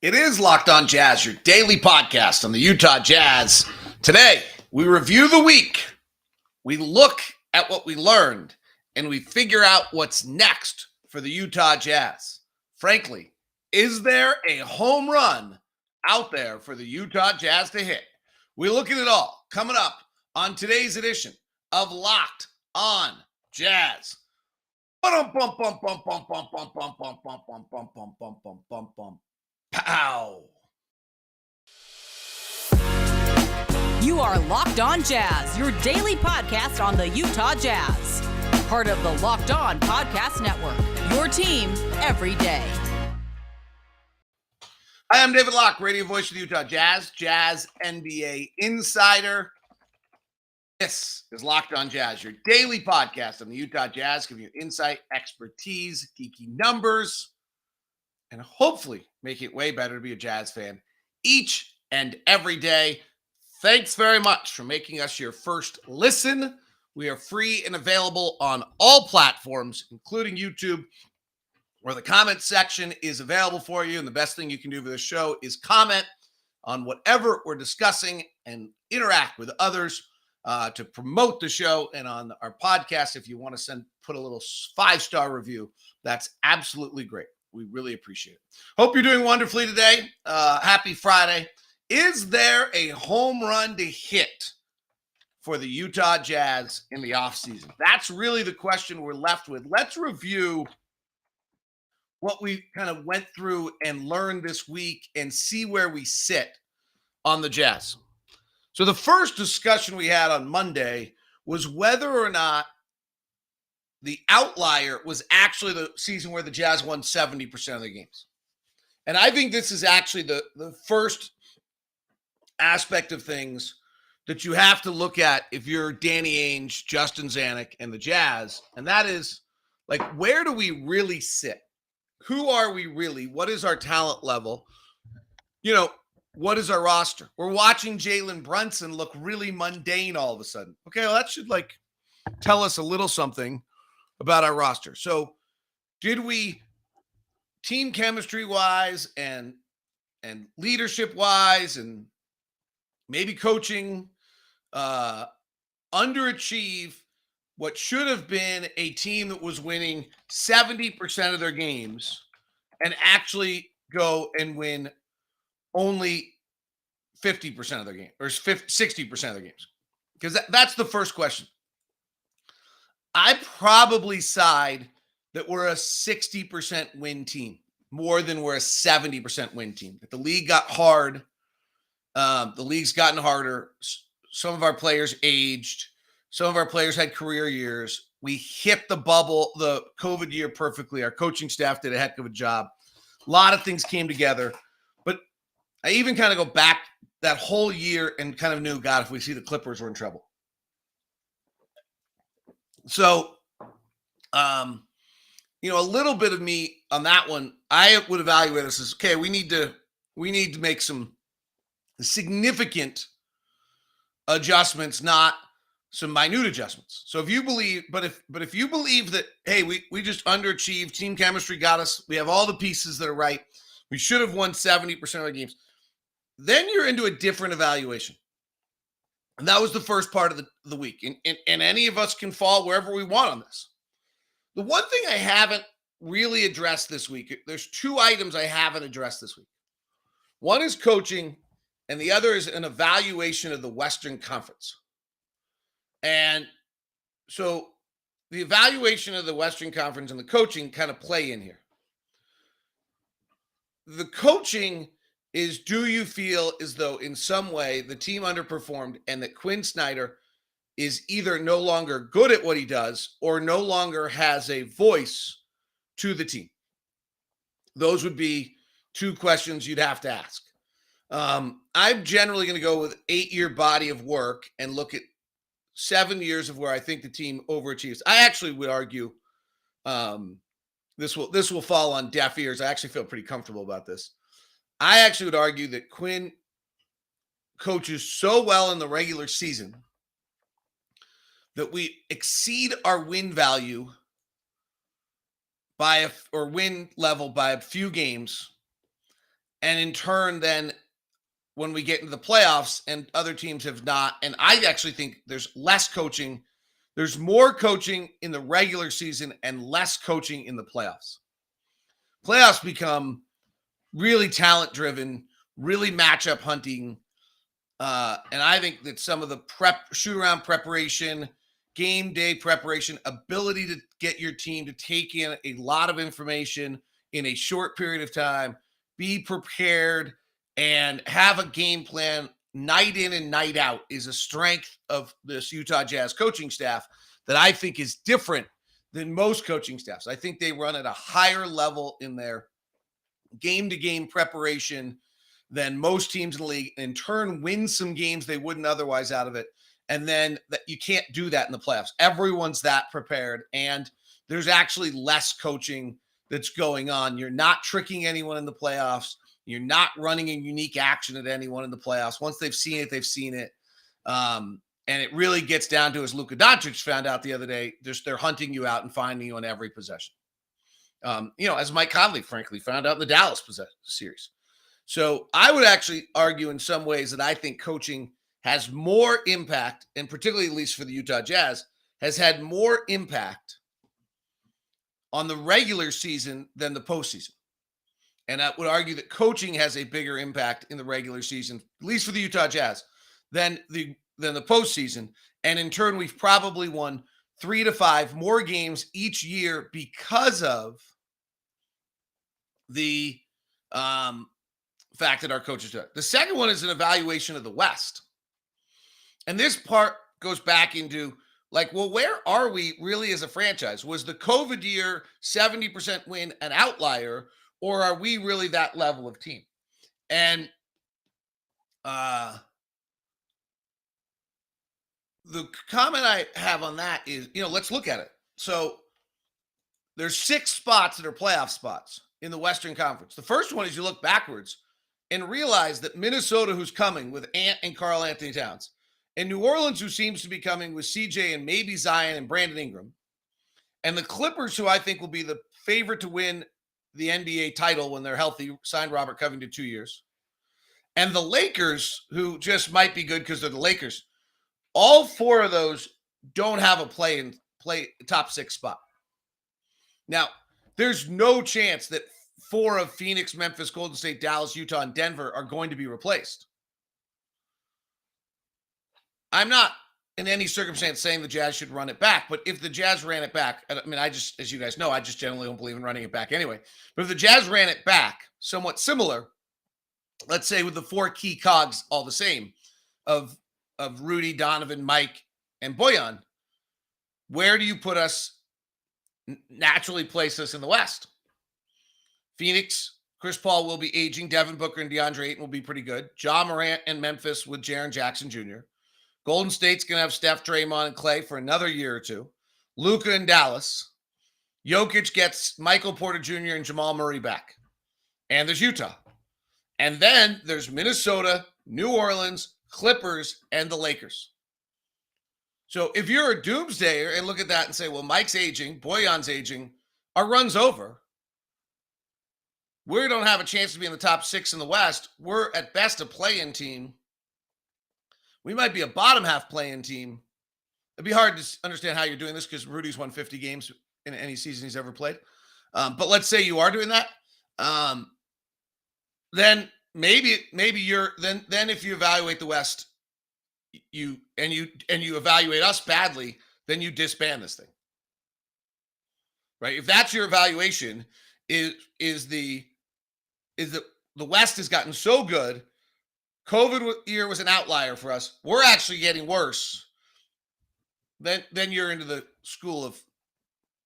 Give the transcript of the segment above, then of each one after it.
It is Locked On Jazz, your daily podcast on the Utah Jazz. Today, we review the week. We look at what we learned, and we figure out what's next for the Utah Jazz. Frankly, is there a home run out there for the Utah Jazz to hit? We look at it all coming up on today's edition of Locked On Jazz. Pow! You are Locked On Jazz, your daily podcast on the Utah Jazz. Part of the Locked On Podcast Network, your team every day. I am David Locke, radio voice of the Utah Jazz, Jazz NBA insider. This is Locked On Jazz, your daily podcast on the Utah Jazz, giving you insight, expertise, geeky numbers, and hopefully make it way better to be a Jazz fan each and every day. Thanks very much for making us your first listen. We are free and available on all platforms, including YouTube, where the comment section is available for you. And the best thing you can do for this show is comment on whatever we're discussing and interact with others to promote the show. And on our podcast, if you want to put a little 5-star review, that's absolutely great. We really appreciate it. Hope you're doing wonderfully today. Happy Friday. Is there a home run to hit for the Utah Jazz in the offseason? That's really the question we're left with. Let's review what we kind of went through and learned this week and see where we sit on the Jazz. So the first discussion we had on Monday was whether or not the outlier was actually the season where the Jazz won 70% of the games. And I think this is actually the first aspect of things that you have to look at if you're Danny Ainge, Justin Zanuck, and the Jazz. And that is, like, where do we really sit? Who are we really? What is our talent level? You know, what is our roster? We're watching Jalen Brunson look really mundane all of a sudden. Okay, well, that should, tell us a little something about our roster. So did we, team chemistry wise and leadership wise and maybe coaching, underachieve what should have been a team that was winning 70% of their games and actually go and win only 50% of their game or 60% of their games? Because that's the first question. I probably side that we're a 60% win team more than we're a 70% win team. If the league got hard, the league's gotten harder. Some of our players aged. Some of our players had career years. We hit the bubble, the COVID year perfectly. Our coaching staff did a heck of a job. A lot of things came together. But I even kind of go back that whole year and kind of knew, God, if we see the Clippers, we're in trouble. So, a little bit of me on that one, I would evaluate this as, okay, we need to make some significant adjustments, not some minute adjustments. So if you believe, but if you believe that, hey, we just underachieved, team chemistry got us, we have all the pieces that are right, we should have won 70% of the games, then you're into a different evaluation. And that was the first part of the week. And any of us can fall wherever we want on this. The one thing I haven't really addressed this week, there's 2 items I haven't addressed this week. One is coaching, and the other is an evaluation of the Western Conference. And so the evaluation of the Western Conference and the coaching kind of play in here. The coaching is, do you feel as though in some way the team underperformed and that Quinn Snyder is either no longer good at what he does or no longer has a voice to the team? Those would be 2 questions you'd have to ask. I'm generally going to go with 8-year body of work and look at 7 years of where I think the team overachieves. I actually would argue this will fall on deaf ears. I actually feel pretty comfortable about this. I actually would argue that Quinn coaches so well in the regular season that we exceed our win value by win level by a few games And in turn, then when we get into the playoffs and other teams have not, and I actually think there's less coaching. There's more coaching in the regular season and less coaching in the playoffs. Playoffs become really talent driven, really matchup hunting. And I think that some of the shoot around preparation, game day preparation, ability to get your team to take in a lot of information in a short period of time, be prepared, and have a game plan night in and night out is a strength of this Utah Jazz coaching staff that I think is different than most coaching staffs. I think they run at a higher level in their game-to-game preparation than most teams in the league, in turn win some games they wouldn't otherwise out of it. And then that you can't do that in the playoffs. Everyone's that prepared, and there's actually less coaching that's going on. You're not tricking anyone in the playoffs. You're not running a unique action at anyone in the playoffs. Once they've seen it, they've seen it. And it really gets down to, as Luka Doncic found out the other day, they're hunting you out and finding you on every possession. As Mike Conley, frankly, found out in the Dallas series. So I would actually argue in some ways that I think coaching has more impact, and particularly at least for the Utah Jazz, has had more impact on the regular season than the postseason. And I would argue that coaching has a bigger impact in the regular season, at least for the Utah Jazz, than the postseason. And in turn, we've probably won 3 to 5 more games each year because of the fact that our coaches do it. The second one is an evaluation of the West. And this part goes back into where are we really as a franchise? Was the COVID year 70% win an outlier, or are we really that level of team? And the comment I have on that is, let's look at it. So there's 6 spots that are playoff spots in the Western Conference. The first one is you look backwards and realize that Minnesota, who's coming with Ant and Karl Anthony Towns, and New Orleans, who seems to be coming with CJ and maybe Zion and Brandon Ingram, and the Clippers, who I think will be the favorite to win the NBA title when they're healthy, signed Robert Covington 2 years, and the Lakers, who just might be good because they're the Lakers. All 4 of those don't have a play top 6 spot. Now, there's no chance that 4 of Phoenix, Memphis, Golden State, Dallas, Utah, and Denver are going to be replaced. I'm not in any circumstance saying the Jazz should run it back, but if the Jazz ran it back, as you guys know, I just generally don't believe in running it back anyway. But if the Jazz ran it back somewhat similar, let's say with the 4 key cogs all the same of Rudy, Donovan, Mike, and Bojan, where do you put us, naturally place us in the West? Phoenix, Chris Paul will be aging. Devin Booker and DeAndre Ayton will be pretty good. Ja Morant and Memphis with Jaren Jackson Jr. Golden State's going to have Steph, Draymond, and Clay for another year or 2. Luka in Dallas. Jokic gets Michael Porter Jr. and Jamal Murray back. And there's Utah. And then there's Minnesota, New Orleans, Clippers, and the Lakers. So if you're a doomsdayer and look at that and say, well, Mike's aging, Bojan's aging, our run's over. We don't have a chance to be in the top 6 in the West. We're at best a play-in team. We might be a bottom half play-in team. It'd be hard to understand how you're doing this because Rudy's won 50 games in any season he's ever played. But let's say you are doing that. Then maybe you're then if you evaluate the West, you evaluate us badly, then you disband this thing. Right? If that's your evaluation, is the West has gotten so good. COVID year was an outlier for us. We're actually getting worse. Then you're into the school of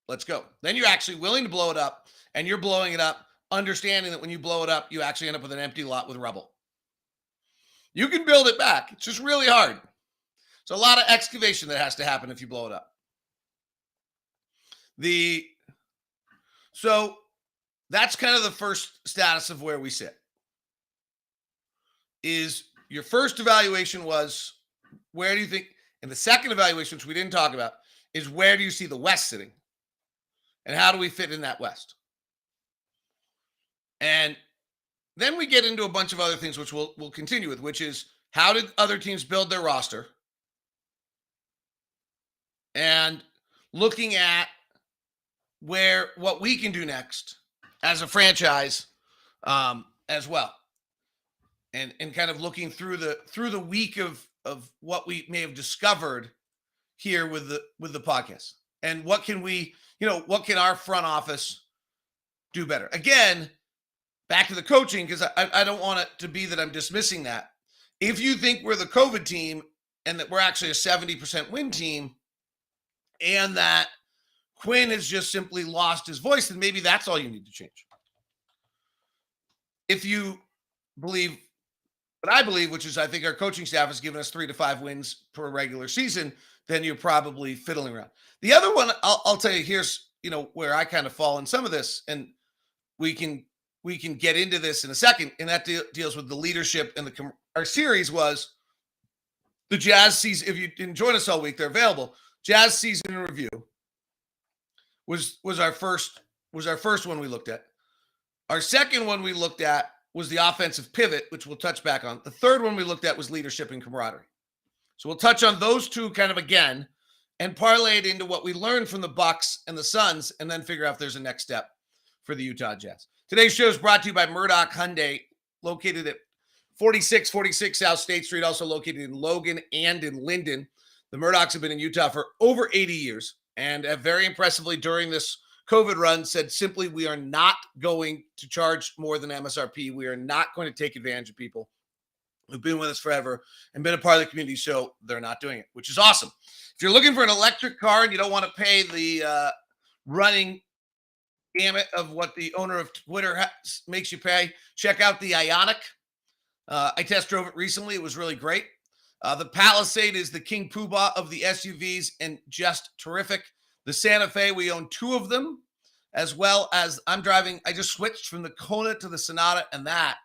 let's go. Then you're actually willing to blow it up, and you're blowing it up, understanding that when you blow it up, you actually end up with an empty lot with rubble. You can build it back. It's just really hard. It's a lot of excavation that has to happen if you blow it up. So that's kind of the first status of where we sit. Is your first evaluation was where do you think, and the second evaluation, which we didn't talk about, is where do you see the West sitting? And how do we fit in that West? And then we get into a bunch of other things, which we'll continue with, which is how did other teams build their roster? And looking at what we can do next as a franchise as well. And kind of looking through the week of what we may have discovered here with the podcast. And what can we, what can our front office do better? Again, back to the coaching, because I don't want it to be that I'm dismissing that. If you think we're the COVID team and that we're actually a 70% win team and that Quinn has just simply lost his voice, then maybe that's all you need to change. If you believe what I believe, which is I think our coaching staff has given us 3 to 5 wins per regular season, then you're probably fiddling around. The other one, I'll tell you, here's where I kind of fall in some of this, and we can get into this in a second, and that deals with the leadership. And our series was the Jazz season. If you didn't join us all week, they're available. Jazz season in review was our first one we looked at. Our second one we looked at was the offensive pivot, which we'll touch back on. The third one we looked at was leadership and camaraderie. So we'll touch on those two kind of again and parlay it into what we learned from the Bucks and the Suns, and then figure out if there's a next step for the Utah Jazz. Today's show is brought to you by Murdoch Hyundai, located at 4646 South State Street, also located in Logan and in Linden. The Murdochs have been in Utah for over 80 years and have very impressively during this COVID run said simply, we are not going to charge more than MSRP. We are not going to take advantage of people who've been with us forever and been a part of the community, so they're not doing it, which is awesome. If you're looking for an electric car and you don't want to pay the running gamut of what the owner of Twitter makes you pay, check out the Ioniq. I test drove it recently. It was really great. The Palisade is the king poobah of the SUVs and just terrific. The Santa Fe, we own 2 of them, as well as I just switched from the Kona to the Sonata, and that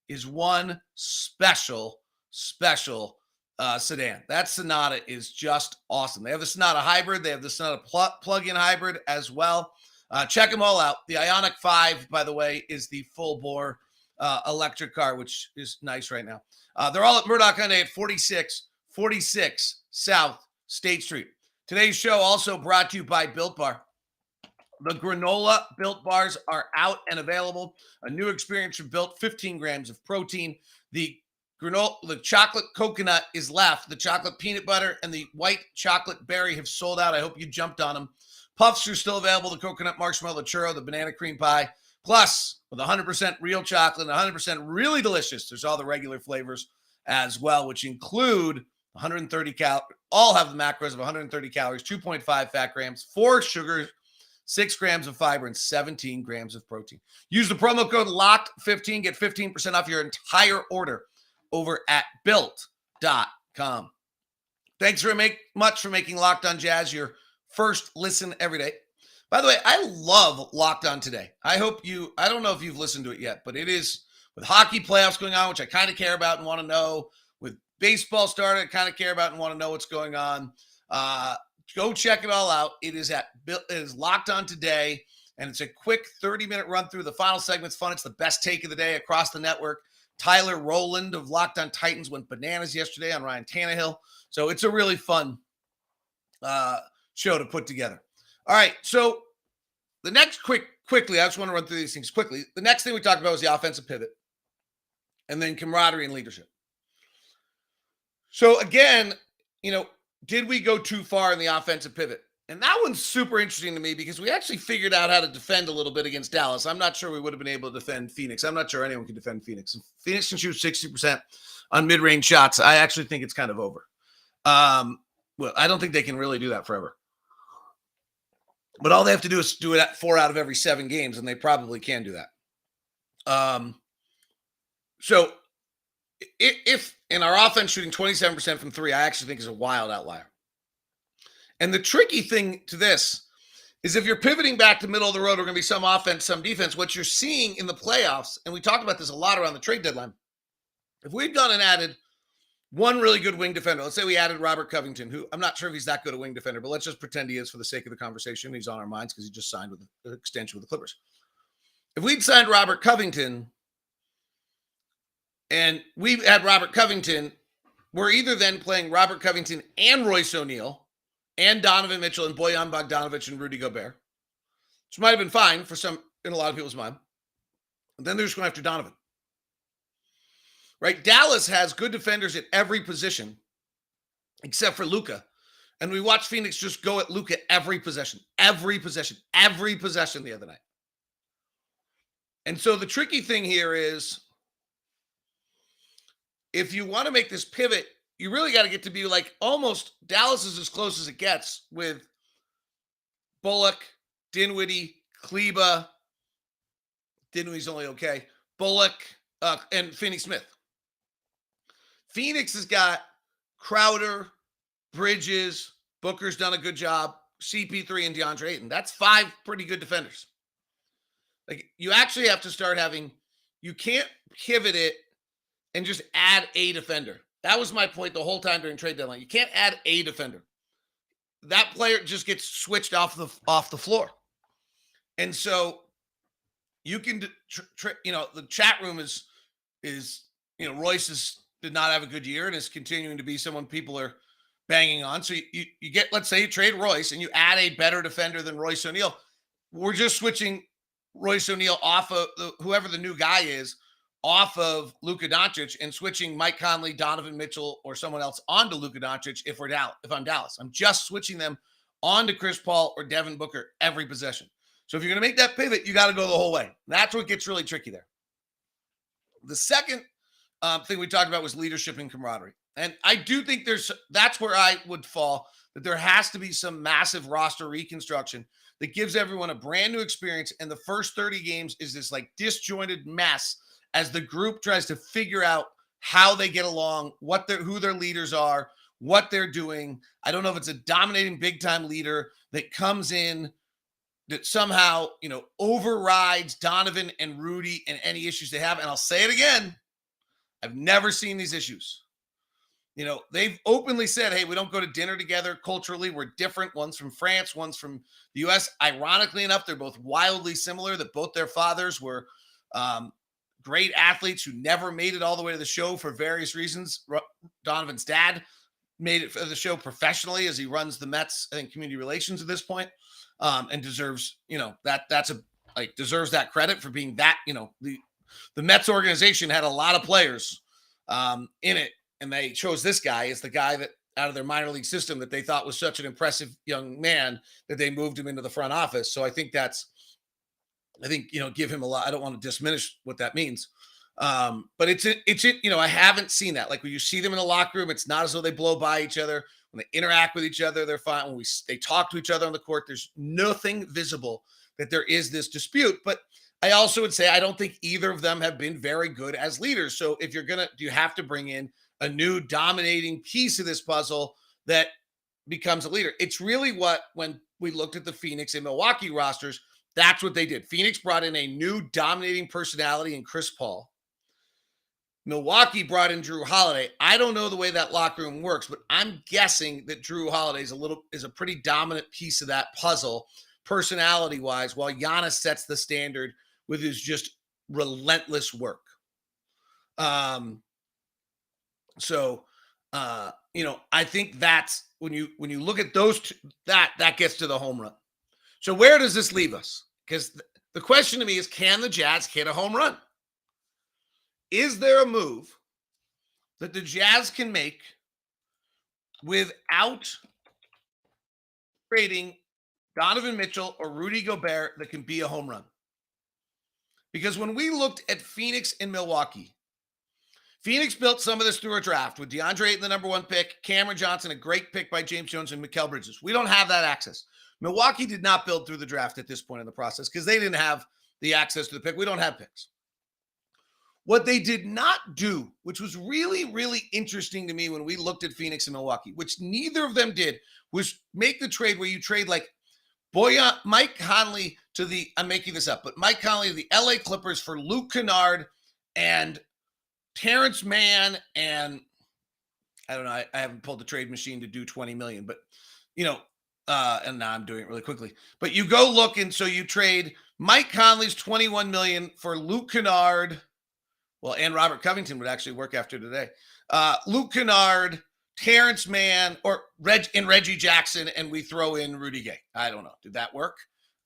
is one special sedan. That Sonata is just awesome. They have the Sonata Hybrid. They have the Sonata plug-in hybrid as well. Check them all out. The Ioniq 5, by the way, is the full-bore electric car, which is nice right now. They're all at Murdoch Hyundai at 4646 South State Street. Today's show also brought to you by Built Bar. The granola Built Bars are out and available. A new experience from Built, 15 grams of protein. The chocolate coconut is left. The chocolate peanut butter and the white chocolate berry have sold out. I hope you jumped on them. Puffs are still available. The coconut marshmallow churro, the banana cream pie. Plus, with 100% real chocolate and 100% really delicious, there's all the regular flavors as well, which include 130 calories. All have the macros of 130 calories, 2.5 fat grams, 4 sugars, 6 grams of fiber, and 17 grams of protein. Use the promo code LOCKED15, get 15% off your entire order over at built.com. Thanks very much for making Locked On Jazz your first listen every day. By the way, I love Locked On Today. I don't know if you've listened to it yet, but it is with hockey playoffs going on, which I kind of care about and want to know. With baseball started, I kind of care about and want to know what's going on. Go check it all out. It is Locked On Today, and it's a quick 30-minute run through. The final segment's fun. It's the best take of the day across the network. Tyler Rowland of Locked On Titans went bananas yesterday on Ryan Tannehill. So it's a really fun show to put together. All right, so the next quickly, I just want to run through these things quickly. The next thing we talked about was the offensive pivot, and then camaraderie and leadership. So again, did we go too far in the offensive pivot? And that one's super interesting to me because we actually figured out how to defend a little bit against Dallas. I'm not sure we would have been able to defend Phoenix. I'm not sure anyone can defend Phoenix. If Phoenix can shoot 60% on mid-range shots, I actually think it's kind of over. Well, I don't think they can really do that forever. But all they have to do is do it at 4 out of every 7 games, and they probably can do that. So if in our offense shooting 27% from 3, I actually think is a wild outlier. And the tricky thing to this is if you're pivoting back to middle of the road, we're going to be some offense, some defense. What you're seeing in the playoffs, and we talked about this a lot around the trade deadline, if we'd gone and added one really good wing defender, let's say we added Robert Covington, who I'm not sure if he's that good a wing defender, but let's just pretend he is for the sake of the conversation. He's on our minds because he just signed with an extension with the Clippers. If we'd signed Robert Covington, And we had Robert Covington. We're either then playing Robert Covington and Royce O'Neal and Donovan Mitchell and Bojan Bogdanovic and Rudy Gobert, which might have been fine for some in a lot of people's mind. And then they're just going after Donovan. Right? Dallas has good defenders at every position except for Luka. And we watched Phoenix just go at Luka every possession the other night. And so the tricky thing here is, if you want to make this pivot, you really got to get to be like almost Dallas is as close as it gets with Bullock, Dinwiddie, Kleba. Dinwiddie's only okay. Bullock and Finney-Smith. Phoenix has got Crowder, Bridges, Booker's done a good job, CP3 and DeAndre Ayton. That's 5 pretty good defenders. Like, you actually have to start having, you can't pivot it and just add a defender. That was my point the whole time during trade deadline. You can't add a defender. That player just gets switched off the floor. And so you can, the chat room is Royce did not have a good year and is continuing to be someone people are banging on. So you get, let's say you trade Royce and you add a better defender than Royce O'Neal. We're just switching Royce O'Neal off of whoever the new guy is, off of Luka Doncic, and switching Mike Conley, Donovan Mitchell, or someone else onto Luka Doncic if I'm Dallas. I'm just switching them onto Chris Paul or Devin Booker every possession. So if you're going to make that pivot, you got to go the whole way. That's what gets really tricky there. The second thing we talked about was leadership and camaraderie. And I do think that's where I would fall, that there has to be some massive roster reconstruction that gives everyone a brand new experience. And the first 30 games is this like disjointed mess as the group tries to figure out how they get along, who their leaders are, what they're doing. I don't know if it's a dominating big time leader that comes in that somehow, overrides Donovan and Rudy and any issues they have. And I'll say it again, I've never seen these issues. They've openly said, hey, we don't go to dinner together. Culturally, we're different. One's from France, one's from the U.S. Ironically enough, they're both wildly similar, that both their fathers were great athletes who never made it all the way to the show for various reasons. Donovan's dad made it for the show professionally as he runs the Mets, I think, community relations at this point, and deserves, deserves that credit for being that, the Mets organization had a lot of players in it. And they chose this guy as the guy that out of their minor league system that they thought was such an impressive young man that they moved him into the front office. So I think give him a lot. I don't want to diminish what that means. But it's I haven't seen that. Like when you see them in the locker room, it's not as though they blow by each other. When they interact with each other, they're fine. When they talk to each other on the court, there's nothing visible that there is this dispute. But I also would say I don't think either of them have been very good as leaders. So if you have to bring in a new dominating piece of this puzzle that becomes a leader. It's really when we looked at the Phoenix and Milwaukee rosters, that's what they did. Phoenix brought in a new dominating personality in Chris Paul. Milwaukee brought in Drew Holiday. I don't know the way that locker room works, but I'm guessing that Drew Holiday is a pretty dominant piece of that puzzle, personality-wise, while Giannis sets the standard with his just relentless work. I think that's when you look at those two, that gets to the home run. So where does this leave us? Because the question to me is, can the Jazz hit a home run? Is there a move that the Jazz can make without trading Donovan Mitchell or Rudy Gobert that can be a home run? Because when we looked at Phoenix and Milwaukee, Phoenix built some of this through a draft with DeAndre Ayton, the number 1 pick, Cameron Johnson, a great pick by James Jones, and Mikal Bridges. We don't have that access. Milwaukee did not build through the draft at this point in the process because they didn't have the access to the pick. We don't have picks. What they did not do, which was really, really interesting to me when we looked at Phoenix and Milwaukee, which neither of them did, was make the trade where you trade like Mike Conley I'm making this up, but Mike Conley to the LA Clippers for Luke Kennard and Terrence Mann, and I don't know, I haven't pulled the trade machine to do 20 million, but and now I'm doing it really quickly. But you go look, and so you trade Mike Conley's 21 million for Luke Kennard Well, and Robert Covington would actually work after today. Luke Kennard, Terrence Mann, or Reggie Jackson, and we throw in Rudy Gay. I don't know. Did that work?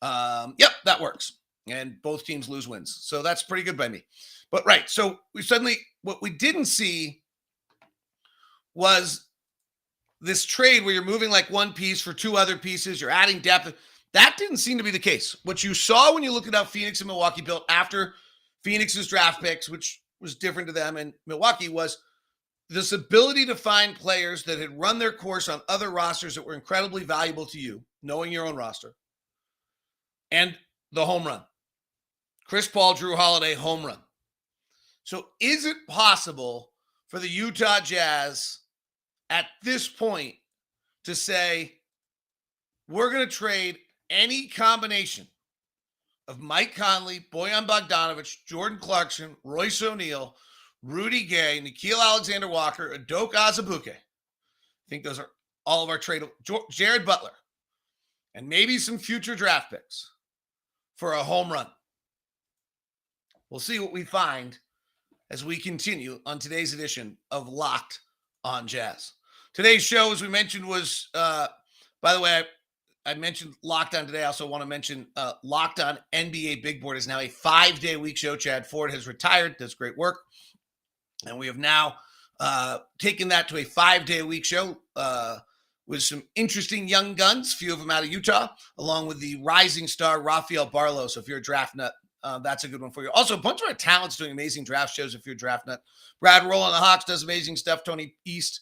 Yep, that works. And both teams lose wins. So that's pretty good by me. But right. So what we didn't see was this trade where you're moving like one piece for two other pieces. You're adding depth. That didn't seem to be the case. What you saw when you looked at how Phoenix and Milwaukee built after Phoenix's draft picks, which was different to them, and Milwaukee, was this ability to find players that had run their course on other rosters that were incredibly valuable to you, knowing your own roster, and the home run. Chris Paul, Drew Holiday, home run. So is it possible for the Utah Jazz at this point to say, we're going to trade any combination of Mike Conley, Bojan Bogdanovic, Jordan Clarkson, Royce O'Neal, Rudy Gay, Nickeil Alexander-Walker, Udoka Azubuike? I think those are all of our trade. Jared Butler, and maybe some future draft picks for a home run. We'll see what we find as we continue on today's edition of Locked on Jazz. Today's show, as we mentioned, was, by the way, I mentioned Locked On today. I also want to mention Locked On NBA Big Board is now a 5-day week show. Chad Ford has retired, does great work. And we have now taken that to a 5-day week show with some interesting young guns, a few of them out of Utah, along with the rising star Rafael Barlow. So if you're a draft nut, that's a good one for you. Also, a bunch of our talents doing amazing draft shows if you're a draft nut. Brad Roll on the Hawks does amazing stuff. Tony East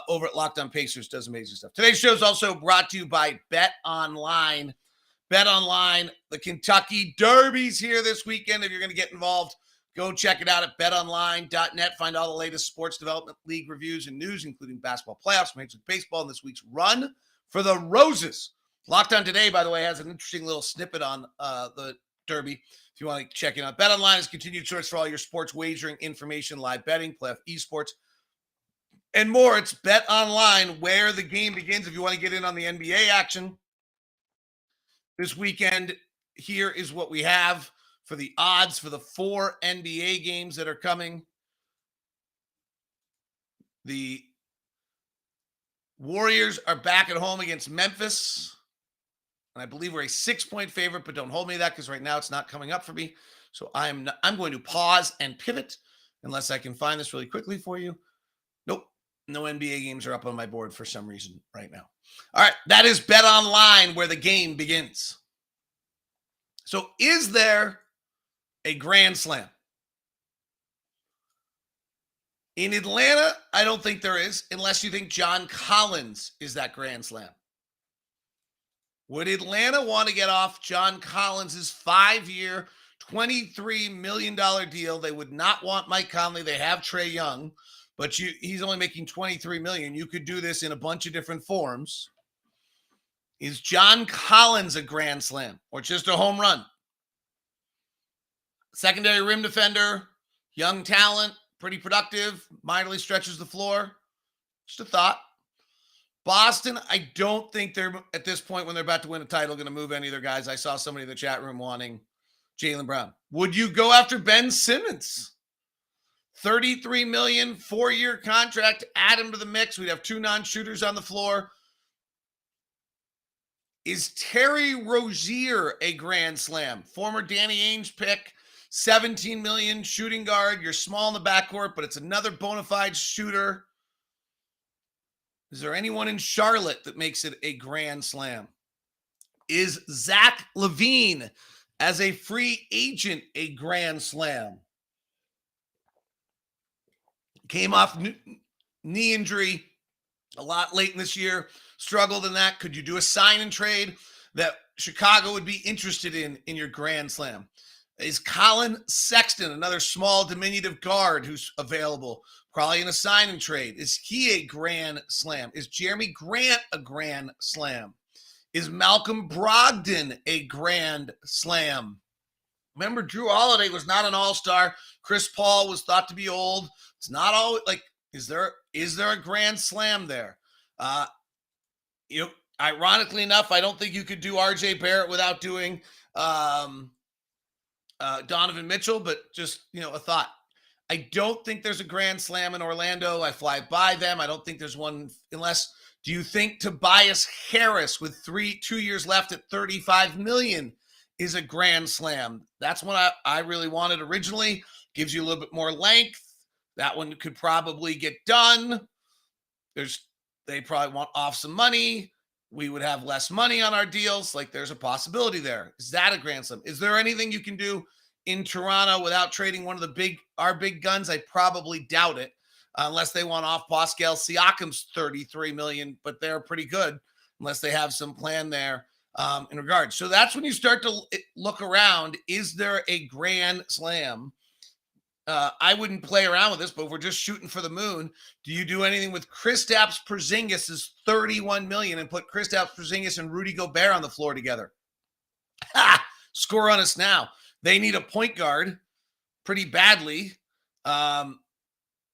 over at Locked On Pacers does amazing stuff. Today's show is also brought to you by Bet Online. Bet Online, the Kentucky Derby's here this weekend. If you're going to get involved, go check it out at betonline.net. Find all the latest sports development league reviews and news, including basketball playoffs, Major League Baseball, and this week's Run for the Roses. Locked On Today, by the way, has an interesting little snippet on the Derby. If you want to check it out, Bet Online is continued source for all your sports wagering information, live betting, playoff esports, and more. It's Bet Online where the game begins. If you want to get in on the NBA action this weekend, here is what we have for the odds for the 4 NBA games that are coming. The Warriors are back at home against Memphis. And I believe we're a 6-point favorite, but don't hold me to that because right now it's not coming up for me. So I'm going to pause and pivot unless I can find this really quickly for you. Nope. No NBA games are up on my board for some reason right now. All right. That is Bet Online where the game begins. So is there a grand slam? In Atlanta, I don't think there is, unless you think John Collins is that grand slam. Would Atlanta want to get off John Collins' 5-year, $23 million deal? They would not want Mike Conley. They have Trae Young, but he's only making $23 million. You could do this in a bunch of different forms. Is John Collins a grand slam or just a home run? Secondary rim defender, young talent, pretty productive, mightily stretches the floor. Just a thought. Boston, I don't think they're, at this point when they're about to win a title, going to move any of their guys. I saw somebody in the chat room wanting Jaylen Brown. Would you go after Ben Simmons? $33 million, 4-year contract, add him to the mix. We'd have 2 non-shooters on the floor. Is Terry Rozier a grand slam? Former Danny Ainge pick, $17 million, shooting guard. You're small in the backcourt, but it's another bona fide shooter. Is there anyone in Charlotte that makes it a grand slam? Is Zach LaVine as a free agent a grand slam? Came off knee injury a lot late in this year, struggled in that. Could you do a sign and trade that Chicago would be interested in your grand slam? Is Colin Sexton, another small diminutive guard who's available, probably in a sign and trade? Is he a grand slam? Is Jeremy Grant a grand slam? Is Malcolm Brogdon a grand slam? Remember, Drew Holiday was not an all-star. Chris Paul was thought to be old. It's not always like, is there a grand slam there? Ironically enough, I don't think you could do RJ Barrett without doing Donovan Mitchell, but just, a thought. I don't think there's a Grand Slam in Orlando. I fly by them. I don't think there's one unless. Do you think Tobias Harris with 2 years left at $35 million is a Grand Slam? That's what I really wanted originally. Gives you a little bit more length. That one could probably get done. They probably want off some money. We would have less money on our deals. Like there's a possibility there. Is that a Grand Slam? Is there anything you can do in Toronto without trading one of our big guns? I probably doubt it. Unless they want off Pascal Siakam's $33 million, but they're pretty good unless they have some plan there in regard. So that's when you start to look around. Is there a Grand Slam? I wouldn't play around with this, but if we're just shooting for the moon, do you do anything with Kristaps Porzingis' $31 million and put Kristaps Porzingis and Rudy Gobert on the floor together? Ha! Score on us now. They need a point guard pretty badly.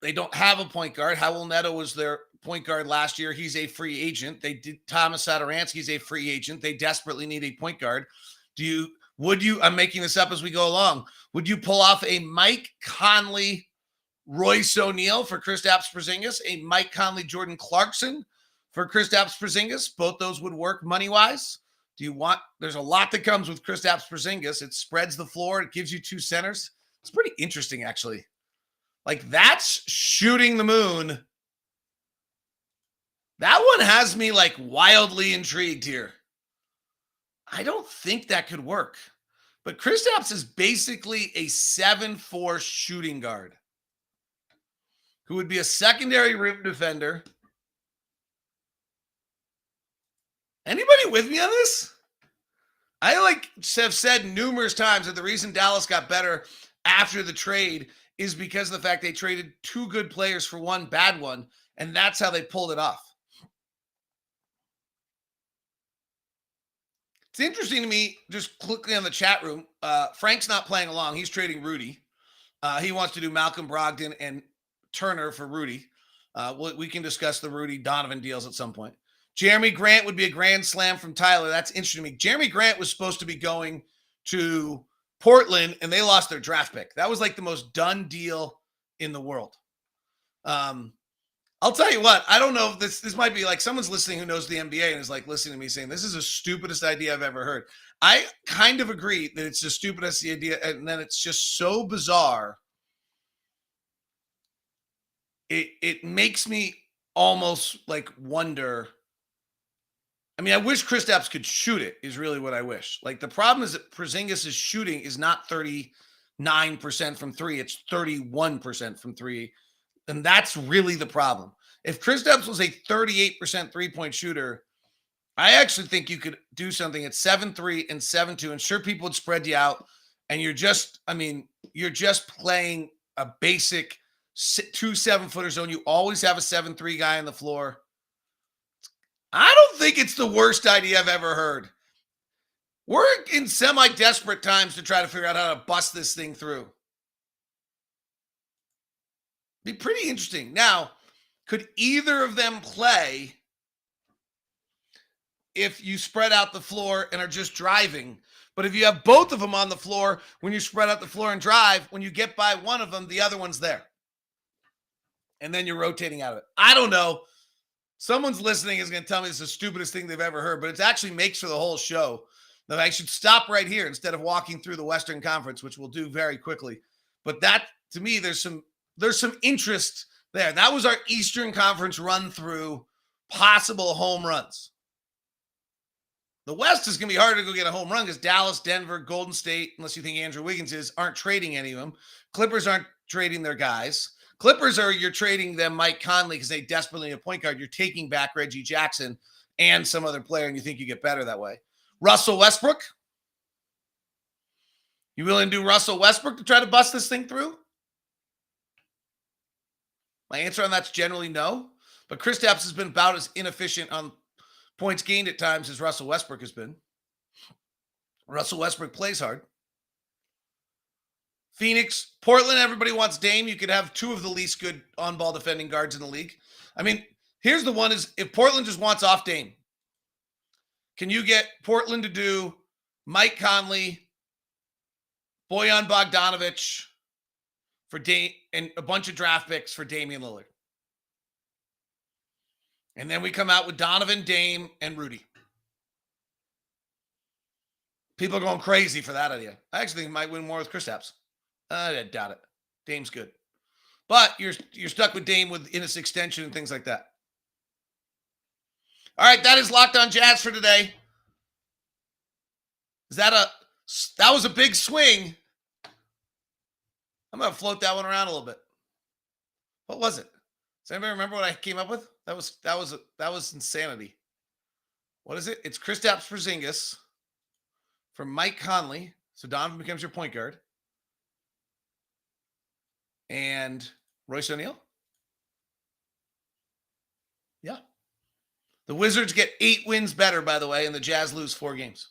They don't have a point guard. Howell Neto was their point guard last year. He's a free agent. They did Thomas Satoransky's a free agent. They desperately need a point guard. I'm making this up as we go along. Would you pull off a Mike Conley, Royce O'Neal for Kristaps Porzingis, a Mike Conley, Jordan Clarkson for Kristaps Porzingis? Both those would work money-wise. There's a lot that comes with Kristaps Porzingis. It spreads the floor. It gives you two centers. It's pretty interesting, actually. Like, that's shooting the moon. That one has me, like, wildly intrigued here. I don't think that could work. But Kristaps is basically a 7'4" shooting guard who would be a secondary rim defender. Anybody with me on this? I have said numerous times that the reason Dallas got better after the trade is because of the fact they traded two good players for one bad one, and that's how they pulled it off. It's interesting to me, just quickly on the chat room, Frank's not playing along. He's trading Rudy. He wants to do Malcolm Brogdon and Turner for Rudy. We can discuss the Rudy Donovan deals at some point. Jeremy Grant would be a Grand Slam from Tyler. That's interesting to me. Jeremy Grant was supposed to be going to Portland, and they lost their draft pick. That was like the most done deal in the world. I'll tell you what, I don't know if this might be like someone's listening who knows the NBA and is like listening to me saying, this is the stupidest idea I've ever heard. I kind of agree that it's the stupidest idea, and then it's just so bizarre. It makes me almost like wonder. I mean, I wish Kristaps could shoot it is really what I wish. Like, the problem is that Porzingis' shooting is not 39% from three. It's 31% from three. And that's really the problem. If Kristaps was a 38% three-point shooter, I actually think you could do something at 7-3 and 7-2. And sure, people would spread you out. And you're just playing a basic 2 7-footer zone. You always have a 7-3 guy on the floor. I don't think it's the worst idea I've ever heard. We're in semi-desperate times to try to figure out how to bust this thing through. Be pretty interesting. Now, could either of them play if you spread out the floor and are just driving? But if you have both of them on the floor, when you spread out the floor and drive, when you get by one of them, the other one's there. And then you're rotating out of it. I don't know. Someone's listening is going to tell me it's the stupidest thing they've ever heard, but it actually makes for the whole show. That I should stop right here instead of walking through the Western Conference, which we'll do very quickly. But that, to me, there's some interest there. That was our Eastern Conference run through possible home runs. The West is going to be hard to go get a home run because Dallas, Denver, Golden State, unless you think Andrew Wiggins is, aren't trading any of them. Clippers aren't trading their guys. You're trading them Mike Conley because they desperately need a point guard. You're taking back Reggie Jackson and some other player, and you think you get better that way. Russell Westbrook? You willing to do Russell Westbrook to try to bust this thing through? My answer on that's generally no. But Kristaps has been about as inefficient on points gained at times as Russell Westbrook has been. Russell Westbrook plays hard. Phoenix, Portland, everybody wants Dame. You could have two of the least good on-ball defending guards in the league. I mean, here's the one is if Portland just wants off Dame, can you get Portland to do Mike Conley, Bojan Bogdanovic, for and a bunch of draft picks for Damian Lillard. And then we come out with Donovan, Dame, and Rudy. People are going crazy for that idea. I actually think he might win more with Kristaps. I doubt it. Dame's good. But you're stuck with Dame with Innis extension and things like that. All right, that is Locked On Jazz for today. That was a big swing. I'm going to float that one around a little bit. What was it? Does anybody remember what I came up with? That was insanity. What is it? It's Kristaps Porzingis from Mike Conley. So Donovan becomes your point guard. And Royce O'Neal? Yeah. The Wizards get 8 wins better, by the way, and the Jazz lose 4 games.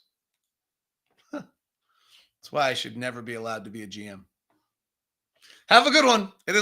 That's why I should never be allowed to be a GM. Have a good one. It is